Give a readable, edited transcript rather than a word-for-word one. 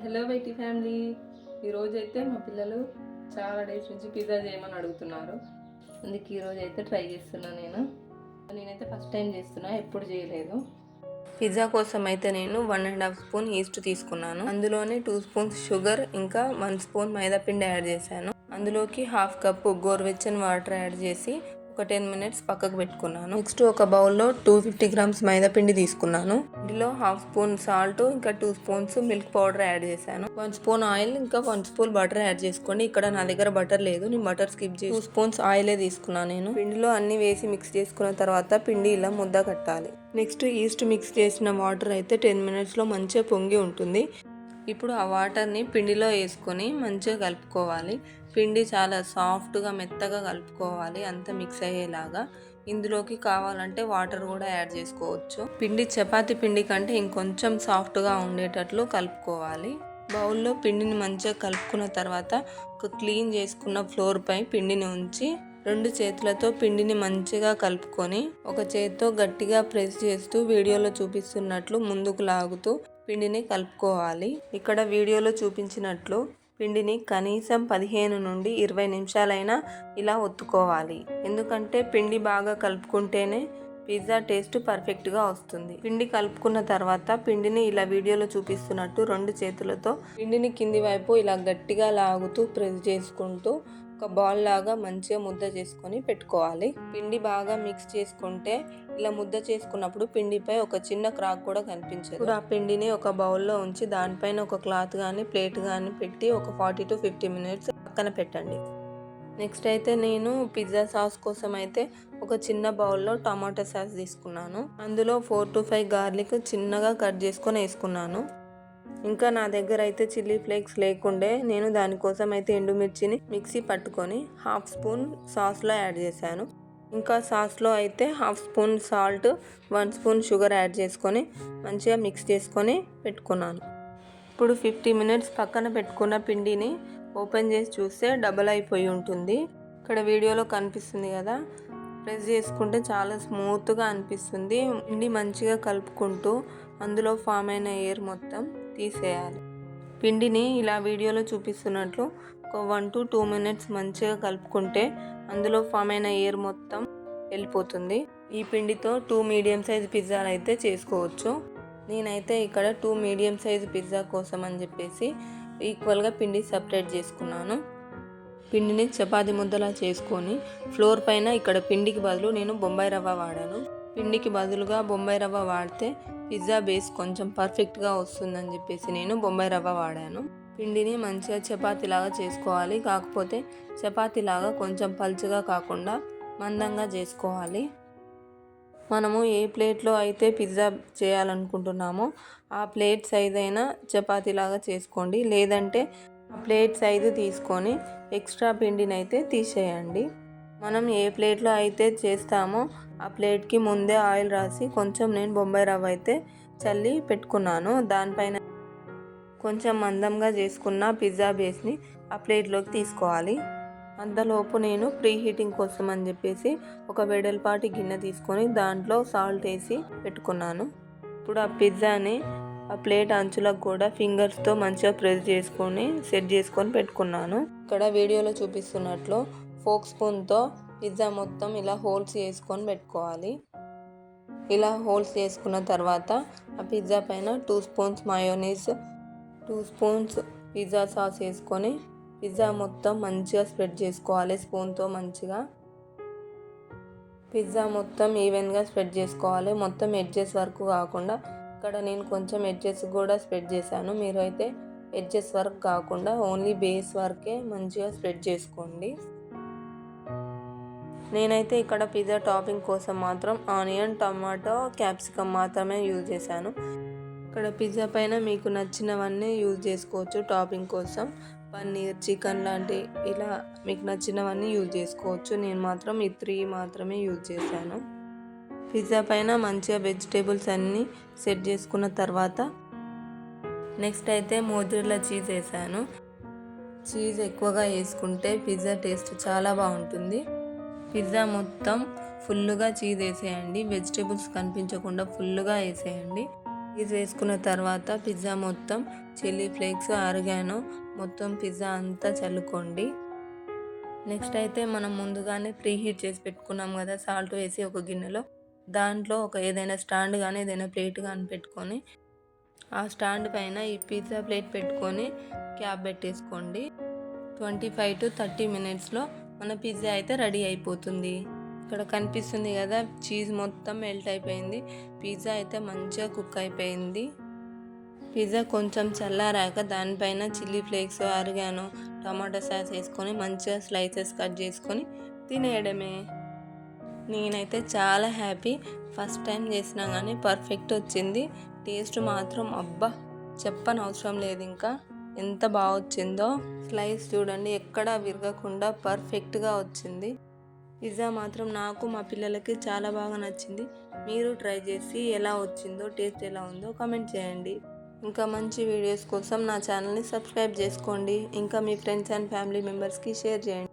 Hello YT family. ఈరోజైతే మా పిల్లలు చాలా డేస్ నుంచి పిజ్జా చేయమని అడుగుతున్నారు. అందుకే ఈరోజైతే ట్రై చేస్తున్నాను. నేనైతే ఫస్ట్ టైం చేస్తున్నా, ఎప్పుడు చేయలేదు. పిజ్జా కోసం అయితే నేను 1.5 స్పూన్ ఈస్ట్ తీసుకున్నాను. అందులోనే 2 స్పూన్స్ షుగర్ ఇంకా 1 స్పూన్ మైదా పిండి యాడ్ చేశాను. అందులోకి 1/2 కప్పు గోరువెచ్చని వాటర్ యాడ్ చేసి ఒక 10 మినిట్స్ పక్కకు పెట్టుకున్నాను. నెక్స్ట్ ఒక బౌల్లో 250 గ్రామ్స్ మైదా పిండి తీసుకున్నాను. ఇందులో 1/2 స్పూన్ సాల్ట్ ఇంకా 2 స్పూన్స్ మిల్క్ పౌడర్ యాడ్ చేశాను. 1 స్పూన్ ఆయిల్ ఇంకా 1 స్పూన్ బటర్ యాడ్ చేసుకోండి. ఇక్కడ నా దగ్గర బటర్ లేదు, నేను బటర్ స్కిప్ చేసి 2 స్పూన్స్ ఆయిలే తీసుకున్నాను. నేను పిండిలో అన్ని వేసి మిక్స్ చేసుకున్న తర్వాత పిండి ఇలా ముద్ద కట్టాలి. నెక్స్ట్ ఈస్ట్ మిక్స్ చేసిన వాటర్ అయితే 10 మినిట్స్లో మంచిగా పొంగి ఉంటుంది. ఇప్పుడు ఆ వాటర్ని పిండిలో వేసుకొని మంచిగా కలుపుకోవాలి. పిండి చాలా సాఫ్ట్గా మెత్తగా కలుపుకోవాలి, అంతా మిక్స్ అయ్యేలాగా. ఇందులోకి కావాలంటే వాటర్ కూడా యాడ్ చేసుకోవచ్చు. పిండి చపాతీ పిండి కంటే ఇంకొంచెం సాఫ్ట్గా ఉండేటట్లు కలుపుకోవాలి. బౌల్లో పిండిని మంచిగా కలుపుకున్న తర్వాత ఒక క్లీన్ చేసుకున్న ఫ్లోర్ పై పిండిని ఉంచి 2 చేతులతో పిండిని మంచిగా కలుపుకొని ఒక చేతితో గట్టిగా ప్రెస్ చేస్తూ వీడియోలో చూపిస్తున్నట్లు ముందుకు లాగుతూ పిండిని కలుపుకోవాలి. ఇక్కడ వీడియోలో చూపించినట్లు పిండిని కనీసం 15 నుండి 20 నిమిషాలైనా ఇలా ఒత్తుకోవాలి. ఎందుకంటే పిండి బాగా కలుపుకుంటేనే పిజ్జా టేస్ట్ పర్ఫెక్ట్గా వస్తుంది. పిండి కలుపుకున్న తర్వాత పిండిని ఇలా వీడియోలో చూపిస్తున్నట్టు 2 చేతులతో పిండిని కింది వైపు ఇలా గట్టిగా లాగుతూ ప్రెస్ చేసుకుంటూ ఒక బాల్ లాగా మంచిగా ముద్ద చేసుకొని పెట్టుకోవాలి. పిండి బాగా మిక్స్ చేసుకుంటే ఇలా ముద్ద చేసుకున్నప్పుడు పిండిపై ఒక చిన్న క్రాక్ కూడా కనిపించదు. ఇప్పుడు ఆ పిండిని ఒక బౌల్లో ఉంచి దానిపైన ఒక క్లాత్ కానీ ప్లేట్ కానీ పెట్టి ఒక 40 to 50 మినిట్స్ పక్కన పెట్టండి. నెక్స్ట్ అయితే నేను పిజ్జా సాస్ కోసం అయితే ఒక చిన్న బౌల్లో టమాటా సాస్ తీసుకున్నాను. అందులో 4 to 5 గార్లిక్ చిన్నగా కట్ చేసుకొని వేసుకున్నాను. ఇంకా నా దగ్గర అయితే చిల్లీ ఫ్లేక్స్ లేకుండే నేను దానికోసం అయితే ఎండుమిర్చిని మిక్సీ పట్టుకొని 1/2 స్పూన్ సాస్లో యాడ్ చేశాను. ఇంకా సాస్లో అయితే 1/2 spoon salt 1 spoon sugar add చేసుకొని మంచిగా మిక్స్ చేసుకొని పెట్టుకున్నాను. ఇప్పుడు 50 మినిట్స్ పక్కన పెట్టుకున్న పిండిని ఓపెన్ చేసి చూస్తే డబల్ అయిపోయి ఉంటుంది. ఇక్కడ వీడియోలో కనిపిస్తుంది కదా, ప్రెస్ చేసుకుంటే చాలా స్మూత్గా అనిపిస్తుంది. పిండి మంచిగా కలుపుకుంటూ అందులో ఫామ్ అయిన ఎయిర్ మొత్తం తీసేయాలి. పిండిని ఇలా వీడియోలో చూపిస్తున్నట్లు ఒక 1 to 2 మినిట్స్ మంచిగా కలుపుకుంటే అందులో ఫామ్ అయిన ఎయిర్ మొత్తం వెళ్ళిపోతుంది. ఈ పిండితో 2 మీడియం సైజ్ పిజ్జాలు అయితే చేసుకోవచ్చు. నేనైతే ఇక్కడ 2 మీడియం సైజ్ పిజ్జా కోసం అని చెప్పేసి ఈక్వల్గా పిండి సపరేట్ చేసుకున్నాను. పిండిని చపాతీ ముద్దలా చేసుకొని ఫ్లోర్ పైన ఇక్కడ పిండికి బదులు నేను బొంబాయి రవ్వ వాడాను. పిండికి బదులుగా బొంబాయి రవ్వ వాడితే పిజ్జా బేస్ కొంచెం పర్ఫెక్ట్గా వస్తుందని చెప్పేసి నేను బొంబాయి రవ్వ వాడాను. పిండిని మంచిగా చపాతీలాగా చేసుకోవాలి, కాకపోతే చపాతీలాగా కొంచెం పల్చగా కాకుండా మందంగా చేసుకోవాలి. మనము ఏ ప్లేట్లో అయితే పిజ్జా చేయాలనుకుంటున్నామో ఆ ప్లేట్ సైజ్ అయినా చపాతీలాగా చేసుకోండి, లేదంటే ఆ ప్లేట్ సైజు తీసుకొని ఎక్స్ట్రా పిండిని అయితే తీసేయండి. మనం ఏ ప్లేట్లో అయితే చేస్తామో ఆ ప్లేట్కి ముందే ఆయిల్ రాసి కొంచెం నేను బొంబాయి రవ్వ అయితే చల్లి పెట్టుకున్నాను. దానిపైన కొంచెం మందంగా చేసుకున్న పిజ్జా బేస్ని ఆ ప్లేట్లోకి తీసుకోవాలి. అంతలోపు నేను ప్రీ హీటింగ్ కోసం అని చెప్పేసి ఒక వెడల్పాటి గిన్నె తీసుకొని దాంట్లో సాల్ట్ వేసి పెట్టుకున్నాను. ఇప్పుడు ఆ పిజ్జాని ఆ ప్లేట్ అంచులకు కూడా ఫింగర్స్తో మంచిగా ప్రెస్ చేసుకొని సెట్ చేసుకొని పెట్టుకున్నాను. ఇక్కడ వీడియోలో చూపిస్తున్నట్లు ఫోక్ స్పూన్తో పిజ్జా మొత్తం ఇలా హోల్స్ చేసుకొని పెట్టుకోవాలి. ఇలా హోల్స్ చేసుకున్న తర్వాత ఆ పిజ్జా పైన 2 spoons mayonnaise 2 spoons pizza sauce వేసుకొని పిజ్జా మొత్తం మంచిగా స్ప్రెడ్ చేసుకోవాలి. స్పూన్తో మంచిగా పిజ్జా మొత్తం ఈవెన్గా స్ప్రెడ్ చేసుకోవాలి, మొత్తం ఎడ్జెస్ వరకు కాకుండా. ఇక్కడ నేను కొంచెం ఎడ్జెస్ కూడా స్ప్రెడ్ చేశాను. మీరు అయితే ఎడ్జెస్ వరకు కాకుండా ఓన్లీ బేస్ వరకే మంచిగా స్ప్రెడ్ చేసుకోండి. నేనైతే ఇక్కడ పిజ్జా టాపింగ్ కోసం మాత్రం ఆనియన్, టమాటో, క్యాప్సికమ్ మాత్రమే యూజ్ చేశాను. ఇక్కడ పిజ్జా పైన మీకు నచ్చినవన్నీ యూజ్ చేసుకోవచ్చు. టాపింగ్ కోసం పన్నీర్, చికెన్ లాంటి ఇలా మీకు నచ్చినవన్నీ యూజ్ చేసుకోవచ్చు. నేను మాత్రం ఈ 3 మాత్రమే యూజ్ చేశాను. పిజ్జా పైన మంచిగా వెజిటేబుల్స్ అన్నీ సెట్ చేసుకున్న తర్వాత నెక్స్ట్ అయితే మోజరెల్లా చీజ్ వేసాను. చీజ్ ఎక్కువగా వేసుకుంటే పిజ్జా టేస్ట్ చాలా బాగుంటుంది. పిజ్జా మొత్తం ఫుల్గా చీజ్ వేసేయండి, వెజిటేబుల్స్ కనిపించకుండా ఫుల్గా వేసేయండి. చీజ్ వేసుకున్న తర్వాత పిజ్జా మొత్తం చిల్లీ ఫ్లేక్స్ ఆరిగానో మొత్తం పిజ్జా అంతా చల్లుకోండి. నెక్స్ట్ అయితే మనం ముందుగానే ప్రీ హీట్ చేసి పెట్టుకున్నాం కదా సాల్ట్ వేసి ఒక గిన్నెలో, దాంట్లో ఒక ఏదైనా స్టాండ్ కానీ ఏదైనా ప్లేట్ కానీ పెట్టుకొని ఆ స్టాండ్ పైన ఈ పిజ్జా ప్లేట్ పెట్టుకొని క్యాప్ పెట్టేసుకోండి. 25 to 30 మినిట్స్లో మన పిజ్జా అయితే రెడీ అయిపోతుంది. ఇక్కడ కనిపిస్తుంది కదా చీజ్ మొత్తం మెల్ట్ అయిపోయింది. పిజ్జా అయితే మంచిగా కుక్ అయిపోయింది. పిజ్జా కొంచెం చల్లారాక దానిపైన chilli flakes oregano tomato sauce వేసుకొని మంచిగా స్లైసెస్ కట్ చేసుకొని తినేయడమే. నేనైతే చాలా హ్యాపీ. ఫస్ట్ టైం చేసినా కానీ పర్ఫెక్ట్ వచ్చింది. టేస్ట్ మాత్రం అబ్బా చెప్పని అవసరం లేదు, ఇంకా ఎంత బాగా వచ్చిందో. స్లైస్ చూడండి ఎక్కడా విరగకుండా పర్ఫెక్ట్గా వచ్చింది. పిజ్జా మాత్రం నాకు మా పిల్లలకి చాలా బాగా నచ్చింది. మీరు ట్రై చేసి ఎలా వచ్చిందో టేస్ట్ ఎలా ఉందో కామెంట్ చేయండి. ఇంకా మంచి వీడియోస్ కోసం నా ఛానల్ని సబ్స్క్రైబ్ చేసుకోండి. ఇంకా మీ ఫ్రెండ్స్ అండ్ ఫ్యామిలీ మెంబర్స్కి షేర్ చేయండి.